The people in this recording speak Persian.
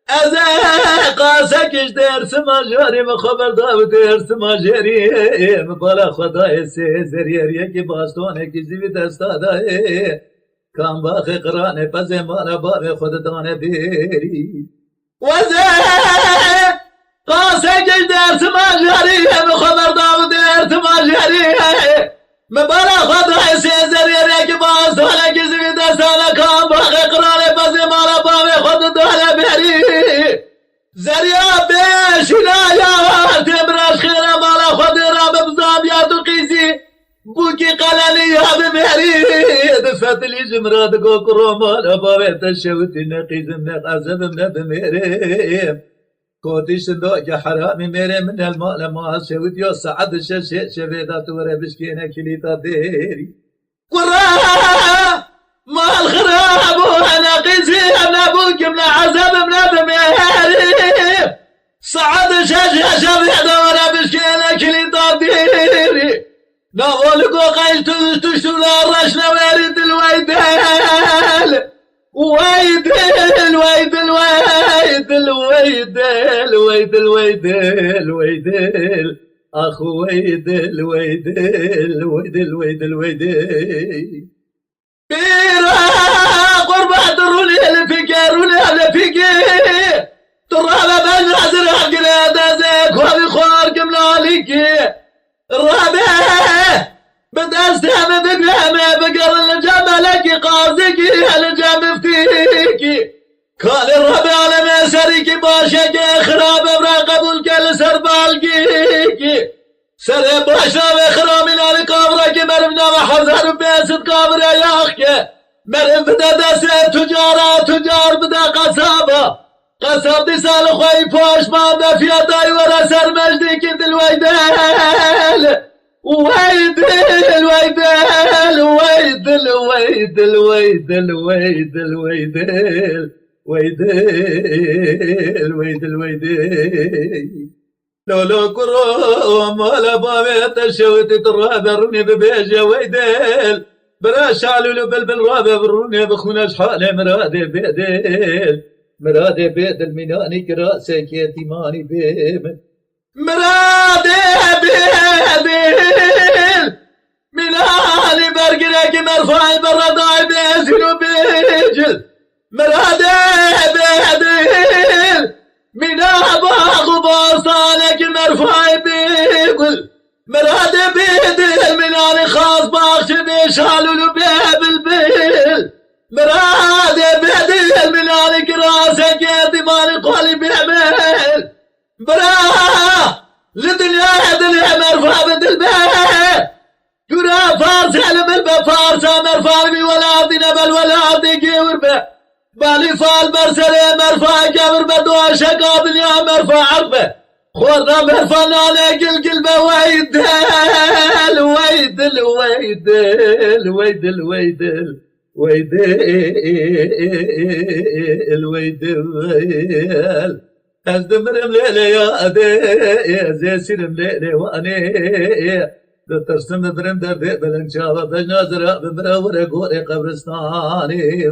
از قاسکش درس ماجاری مخبر داو درس ماجری بالا خدای سیزریه که باستانه که زیوی دستا دای کام باخ قرانه پس مالا باب خود دانه بیری وزه قاسکش درس ماجاری مخبر داو درس ماجری بالا خدای سیزریه که باستانه که زیوی دستا کام باخ قرانه پس مالا باب خود دانه بیری زریا بشینا یا تبرش خیره مالا خود را ببزام یا تو قیزی بوکی قللی یا بمهری دفتلی جمراد گو کرو مالا باوی تشوتی نقیزم نقازم ندمیریم کودیش دو که حرامی میره من المال ما شوت یا سعد شویدا تو را بشکینه کلیتا دیری قرآن مال خراب وانا قيسي انا ابوك من عذاب من دميري صعد شاشه شبيده وانا بشكيله كلي طاديري نقولك وقيت تشتو الرشنا ويرد الويدل ويدل ويدل ويدل ويدل ويدل ويدل ويدل اخو ويدل ويدل ويدل ويدل ويدل بيرا قربة دروني اللي فيكي ترابة بين عزر عقلة زيك وابي خوارك ملاليكي الرابع بدأستهم بقلامة بقر اللي جملكي قاصدكي اللي جم فتيكي قال الرابع على مساريكي باشكي خراب براقبول كل سربالكيكي سر باشا وخرامي نالي قابركي مرمنا وحزر بيست قابر يا أخي مرم بدا دست تجار بدا قصابة قصاب دي سال خوي فوش ما بدا فيها داي ورا سر مجدي كنت الويدل ويدل ويدل ويدل ويدل ويدل ويدل ويدل ويدل ويدل ويدل لو كرو مالا بابي تشوت ترابرني ببيجة ويدل براش علو بلبل رابع بروني بخونش حالي مرادي بيدل مرادي بيدل مناني كراسك يتيماني بيمن مرادي بيدل مناني برقناك مرفعي برداي بيزنو بيجل مرادي بيدل من أباغ باصالك مرفعي بيقول مراد بيدل من أنا خاص باخش بيشالو لبيب البيل مراد بيدل من أنا كراسك يدي مالي قولي بيعمل برا لدنيا دنيا مرفع بدل بيه كرا فارس علم البفارسة مرفع بي ولا دينا بل ولا ديكي وربه بالي فال برسلي مرفع قبر بدو شقا دنيا مرفع عرفه خورنا مرفع نالي قلبه ويدل ويدل ويدل ويدل ويدل ويدل ويدل ازدمرم ليلي يا ادي يا زي سيرم ليلي واني ترسم برم در بلند شابه بجنازر بمرا ورقوري قبرستاني